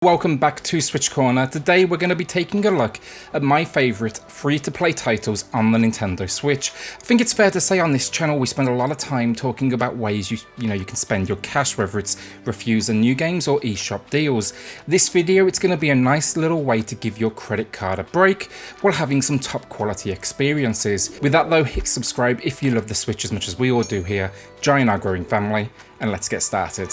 Welcome back to SwitchCorner. Today we're going to be taking a look at my favourite free-to-play titles on the Nintendo Switch. I think it's fair to say on this channel we spend a lot of time talking about ways you can spend your cash, whether it's refuse and new games or eShop deals. This video, it's going to be a nice little way to give your credit card a break while having some top quality experiences. With that though, hit subscribe if you love the Switch as much as we all do here, join our growing family, and let's get started.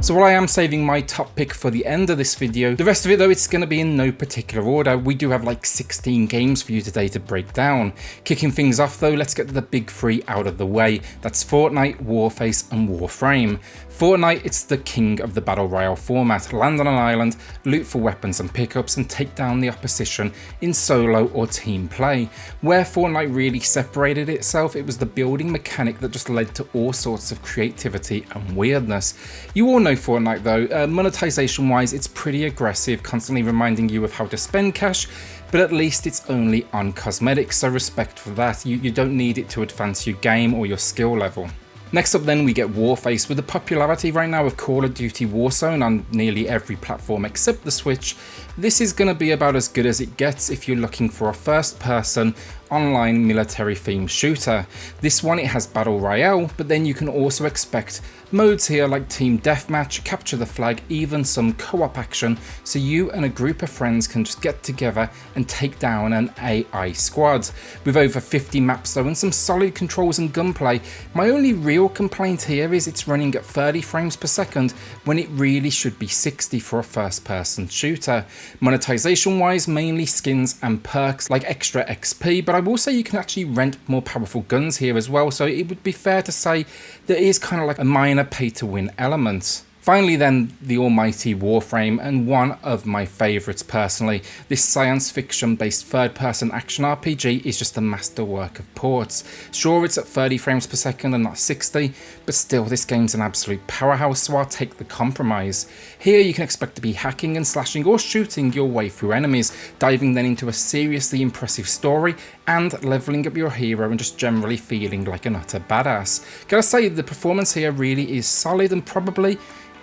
So while I am saving my top pick for the end of this video, the rest of it though, it's going to be in no particular order. We do have like 16 games for you today to break down. Kicking things off though, let's get the big three out of the way. That's Fortnite, Warface and Warframe. Fortnite, it's the king of the Battle Royale format. Land on an island, loot for weapons and pickups, and take down the opposition in solo or team play. Where Fortnite really separated itself, it was the building mechanic that just led to all sorts of creativity and weirdness. You all know Fortnite though, monetization wise it's pretty aggressive, constantly reminding you of how to spend cash, but at least it's only on cosmetics, so respect for that. You don't need it to advance your game or your skill level. Next up then we get Warface. With the popularity right now of Call of Duty Warzone on nearly every platform except the Switch, this is going to be about as good as it gets if you're looking for a first person online military themed shooter. This one, it has Battle Royale, but then you can also expect modes here like Team Deathmatch, Capture the Flag, even some co-op action, so you and a group of friends can just get together and take down an AI squad. With over 50 maps though and some solid controls and gunplay, my only real complaint here is it's running at 30 frames per second when it really should be 60 for a first person shooter. Monetization wise, mainly skins and perks like extra XP, but I will say you can actually rent more powerful guns here as well, so it would be fair to say there is kind of like a minor pay to win element. Finally then, the almighty Warframe, and one of my favourites personally. This science fiction based third person action RPG is just a masterwork of ports. Sure, it's at 30 frames per second and not 60, but still this game's an absolute powerhouse, so I'll take the compromise. Here you can expect to be hacking and slashing or shooting your way through enemies, diving then into a seriously impressive story and levelling up your hero and just generally feeling like an utter badass. Gotta say, the performance here really is solid and probably,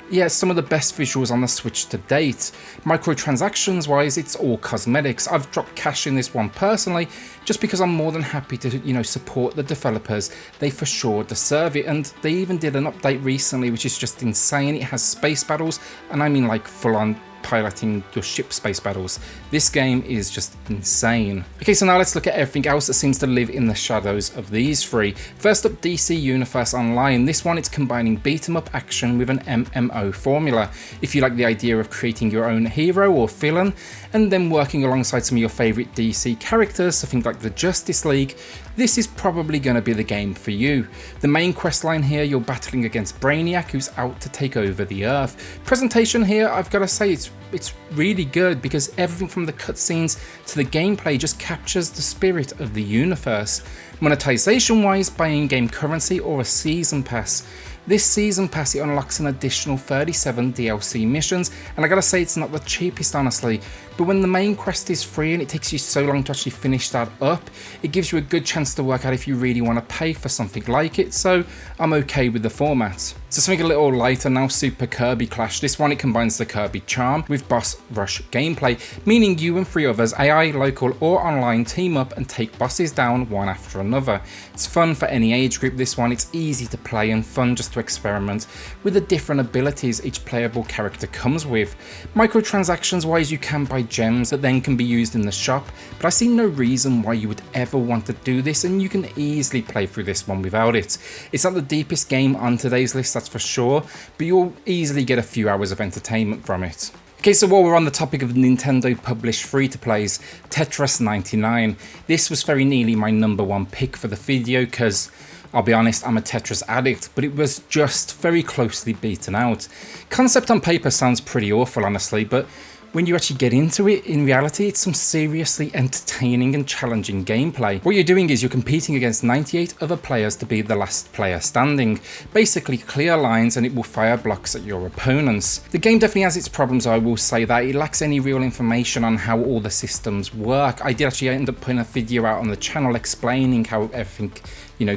yeah, some of the best visuals on the Switch to date. Microtransactions wise, it's all cosmetics. I've dropped cash in this one personally, just because I'm more than happy to, support the developers. They for sure deserve it, and they even did an update recently, which is just insane. It has space battles, and I mean like full on piloting your ship space battles. This game is just insane. Okay, so now let's look at everything else that seems to live in the shadows of these three. First up, DC Universe Online. This one, it's combining beat 'em up action with an MMO formula. If you like the idea of creating your own hero or villain and then working alongside some of your favourite DC characters, so things like the Justice League, this is probably going to be the game for you. The main questline here, you're battling against Brainiac, who's out to take over the Earth. Presentation here, I've got to say, it's really good because everything from the cutscenes to the gameplay just captures the spirit of the universe. Monetization wise, buy in-game currency or a season pass. This season pass, it unlocks an additional 37 DLC missions, and I gotta say it's not the cheapest honestly, but when the main quest is free and it takes you so long to actually finish that up, it gives you a good chance to work out if you really want to pay for something like it, so I'm okay with the format. So something a little lighter now, Super Kirby Clash. This one, it combines the Kirby charm with boss rush gameplay, meaning you and 3 others, AI, local or online, team up and take bosses down one after another. It's fun for any age group, this one. It's easy to play and fun just to experiment with the different abilities each playable character comes with. Microtransactions wise, you can buy gems that then can be used in the shop, but I see no reason why you would ever want to do this, and you can easily play through this one without it. It's not the deepest game on today's list, that's for sure, but you'll easily get a few hours of entertainment from it. Okay, so while we're on the topic of Nintendo published free-to-plays, Tetris 99. This was very nearly my #1 pick for the video because, I'll be honest, I'm a Tetris addict, but it was just very closely beaten out. Concept on paper sounds pretty awful honestly, but when you actually get into it, in reality, it's some seriously entertaining and challenging gameplay. What you're doing is you're competing against 98 other players to be the last player standing. Basically clear lines and it will fire blocks at your opponents. The game definitely has its problems, I will say that. It lacks any real information on how all the systems work. I did actually end up putting a video out on the channel explaining how everything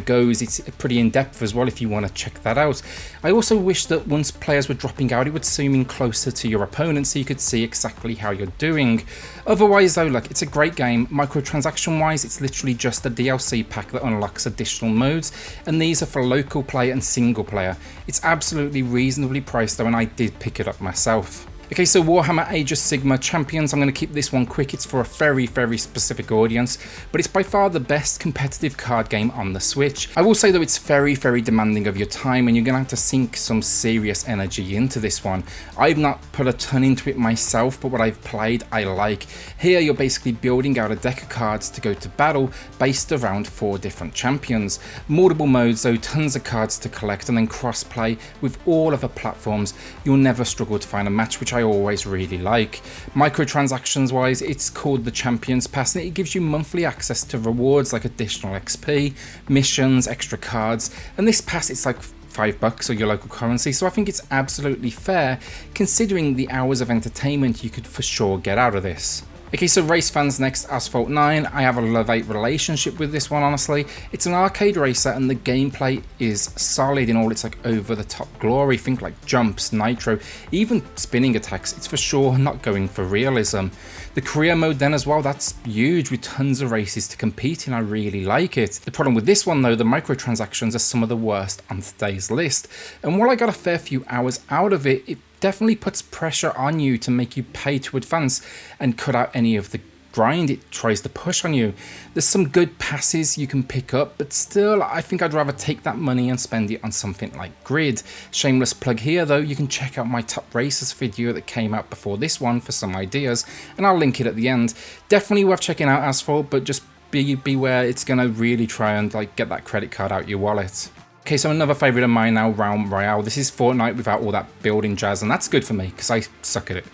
goes. It's pretty in-depth as well if you want to check that out. I also wish that once players were dropping out, it would zoom in closer to your opponent so you could see exactly how you're doing. Otherwise though, look, it's a great game. Microtransaction wise, it's literally just a DLC pack that unlocks additional modes, and these are for local play and single player. It's absolutely reasonably priced though, and I did pick it up myself. Okay, so Warhammer Aegis Sigma Champions, I'm going to keep this one quick. It's for a very, very specific audience, but it's by far the best competitive card game on the Switch. I will say though, it's very, very demanding of your time, and you're going to have to sink some serious energy into this one. I've not put a ton into it myself, but what I've played, I like. Here, you're basically building out a deck of cards to go to battle based around 4 different champions. Multiple modes though, tons of cards to collect, and then cross-play with all other platforms. You'll never struggle to find a match, which I always really like. Microtransactions wise, it's called the Champions Pass, and it gives you monthly access to rewards like additional XP, missions, extra cards, and this pass, it's like $5 or your local currency, so I think it's absolutely fair considering the hours of entertainment you could for sure get out of this. Okay, so race fans next, Asphalt IX. I have a love-hate relationship with this one, honestly. It's an arcade racer and the gameplay is solid in all its like over-the-top glory. Think like jumps, nitro, even spinning attacks. It's for sure not going for realism. The career mode then as well, that's huge with tons of races to compete in. I really like it. The problem with this one though, the microtransactions are some of the worst on today's list. And while I got a fair few hours out of it, it definitely puts pressure on you to make you pay to advance and cut out any of the grind it tries to push on you. There's some good passes you can pick up, but still I think I'd rather take that money and spend it on something like Grid. Shameless plug here though, you can check out my top races video that came out before this one for some ideas, and I'll link it at the end. Definitely worth checking out Asphalt, but just beware, it's gonna really try and like get that credit card out your wallet. Okay, so another favourite of mine now, Realm Royale. This is Fortnite without all that building jazz, and that's good for me because I suck at it.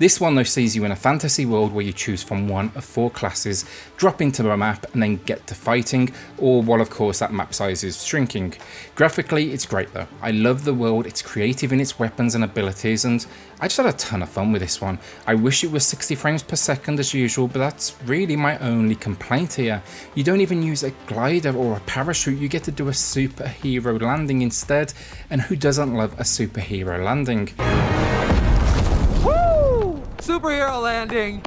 This one though sees you in a fantasy world where you choose from one of 4 classes, drop into a map and then get to fighting, or while of course that map size is shrinking. Graphically, it's great though. I love the world, it's creative in its weapons and abilities, and I just had a ton of fun with this one. I wish it was 60 frames per second as usual, but that's really my only complaint here. You don't even use a glider or a parachute, you get to do a superhero landing instead, and who doesn't love a superhero landing? Woo! Superhero landing!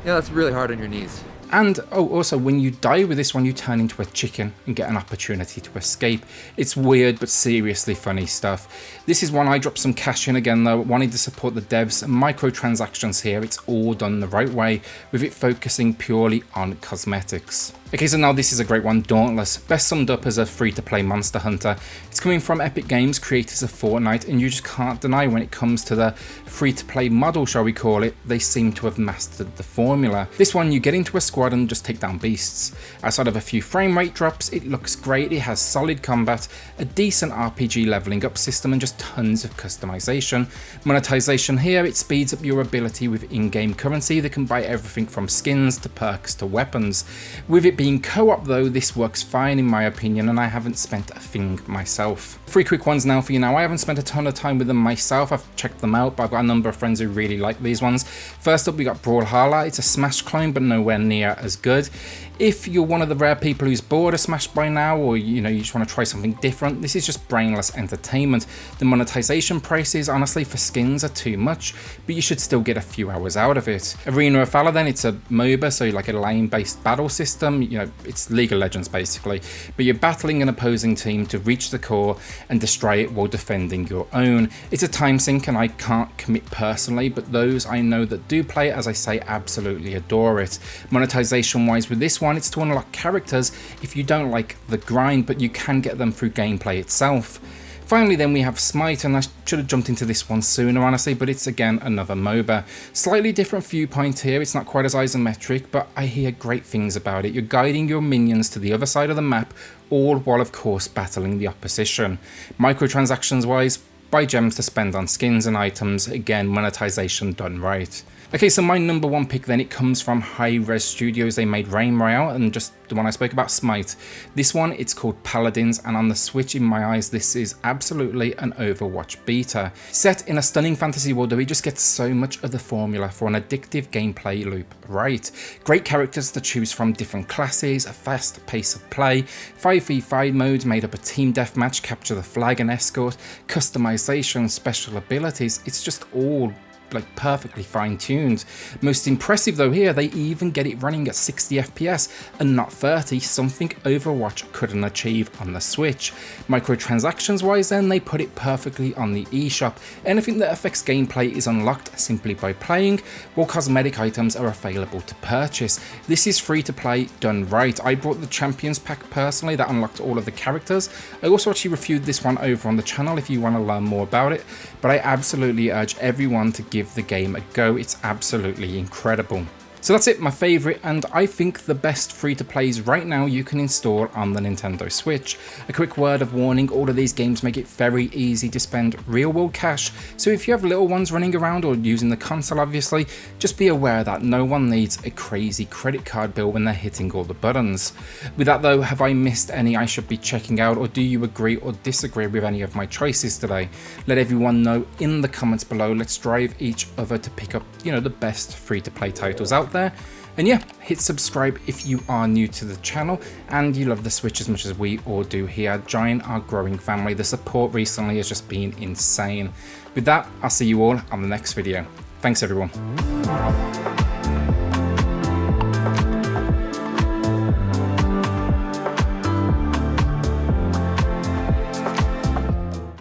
Yeah, that's really hard on your knees. And oh, also when you die with this one, you turn into a chicken and get an opportunity to escape. It's weird but seriously funny stuff. This is one I dropped some cash in again though, wanting to support the devs. Microtransactions here, it's all done the right way, with it focusing purely on cosmetics. Okay, so now this is a great one, Dauntless, best summed up as a free-to-play monster hunter. It's coming from Epic Games, creators of Fortnite, and you just can't deny when it comes to the free-to-play model, shall we call it, they seem to have mastered the formula. This one, you get into a squad and just take down beasts. Outside of a few frame rate drops, it looks great, it has solid combat, a decent RPG leveling up system, and just tons of customization. Monetization here, it speeds up your ability with in-game currency that can buy everything from skins to perks to weapons. With it being co-op though, this works fine in my opinion, and I haven't spent a thing myself. 3 quick ones now for you now. I haven't spent a ton of time with them myself, I've checked them out, but I've got a number of friends who really like these ones. First up we got Brawlhalla. It's a Smash clone but nowhere near as good. If you're one of the rare people who's bored of Smash by now, or you just want to try something different, this is just brainless entertainment. The monetization prices honestly for skins are too much, but you should still get a few hours out of it. Arena of Valor then, it's a MOBA, so like a lane based battle system, it's League of Legends basically, but you're battling an opposing team to reach the core and destroy it while defending your own. It's a time sink and I can't commit personally, but those I know that do play it, as I say, absolutely adore it. Monetization wise with this one, it's to unlock characters if you don't like the grind, but you can get them through gameplay itself. Finally then we have Smite, and I should have jumped into this one sooner honestly, but it's again another MOBA. Slightly different viewpoint here, it's not quite as isometric, but I hear great things about it. You're guiding your minions to the other side of the map, all while of course battling the opposition. Microtransactions wise, buy gems to spend on skins and items, again monetization done right. Okay, so my number one pick then, it comes from Hi-Res Studios. They made Rain Royale and just the one I spoke about, Smite. This one, it's called Paladins, and on the Switch, in my eyes, this is absolutely an Overwatch beta. Set in a stunning fantasy world, we just get so much of the formula for an addictive gameplay loop right. Great characters to choose from, different classes, a fast pace of play, 5v5 modes made up of team deathmatch, capture the flag and escort, customization, special abilities. It's just all like perfectly fine-tuned. Most impressive though here, they even get it running at 60 FPS and not 30, something Overwatch couldn't achieve on the Switch. Microtransactions wise then, they put it perfectly on the eShop. Anything that affects gameplay is unlocked simply by playing, while cosmetic items are available to purchase. This is free to play done right. I bought the Champions pack personally, that unlocked all of the characters. I also actually reviewed this one over on the channel if you want to learn more about it, but I absolutely urge everyone to give the game a go. It's absolutely incredible. So that's it, my favourite and I think the best free-to-plays right now you can install on the Nintendo Switch. A quick word of warning, all of these games make it very easy to spend real-world cash, so if you have little ones running around or using the console obviously, just be aware that no one needs a crazy credit card bill when they're hitting all the buttons. With that though, have I missed any I should be checking out, or do you agree or disagree with any of my choices today? Let everyone know in the comments below. Let's drive each other to pick up, the best free-to-play titles out there. And yeah, hit subscribe if you are new to the channel and you love the Switch as much as we all do here. Join our growing family. The support recently has just been insane. With that, I'll see you all on the next video. Thanks everyone.